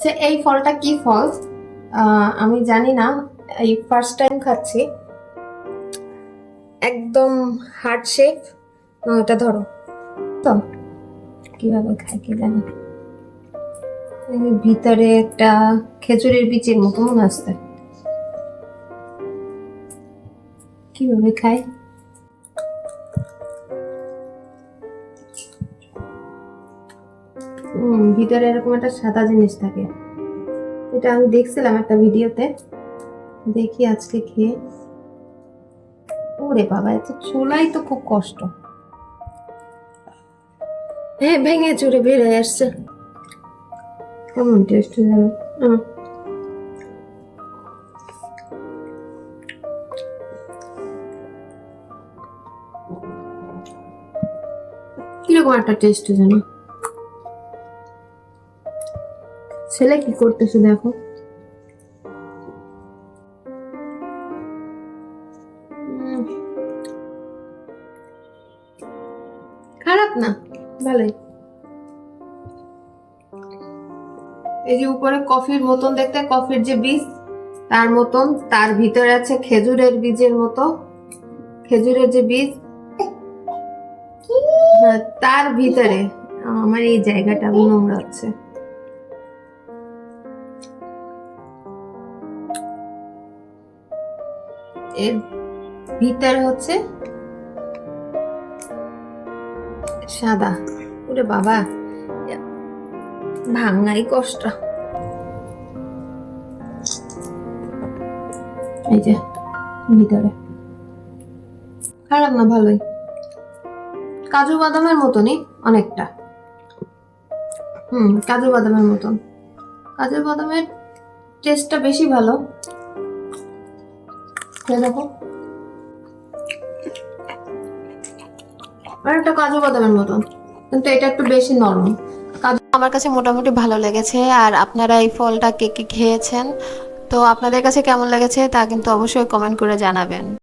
আচ্ছা, এই ফলটা কি ফল আমি জানি না, এই ফার্স্ট টাইম খাচ্ছি। একদম হার্ট শেপ। ওটা ধরো তো, কিভাবে খায় কি জানি। এর ভিতরে একটা খেজুরের বীজের মতো মনে আসছে, কিভাবে খায়। ভিতরে এরকম একটা সাদা জিনিস থাকে, এটা আমি দেখছিলাম একটা ভিডিওতে। দেখি আজকে খেয়ে। ওরে বাবা, এত ছোলাই তো খুব কষ্ট। হ্যাঁ, ভেঙে চুরে বের হয়ে আসছে। কেমন টেস্ট হয়ে যাবে। কিরকম একটা টেস্ট যেন। ছেলে কি করতেছে দেখো। খারাপ না, ভালোই। এই যে উপরে কফির মতন দেখতে, কফির যে বীজ তার মতন, তার ভিতরে আছে খেজুরের বীজের মতো, খেজুরের যে বীজ, হ্যাঁ, তার ভিতরে আমার এই জায়গাটা নোংরা হচ্ছে। এর ভিতরে হচ্ছে সাদা। ওরে বাবা, ভাঙাই কষ্ট। এই যে ভিতরে, খারাপ না, ভালোই। কাজু বাদামের মতনই অনেকটা। কাজু বাদামের মতন। কাজু বাদামের টেস্টটা বেশি ভালো। দেখো, অনেকটা কাজু বাদামের মতন, কিন্তু এটা একটু বেশি নরম। আমার কাছে মোটামুটি ভালো লেগেছে। আর আপনারা এই ফলটা কে কে খেয়েছেন, তো আপনাদের কাছে কেমন লেগেছে তা কিন্তু অবশ্যই কমেন্ট করে জানাবেন।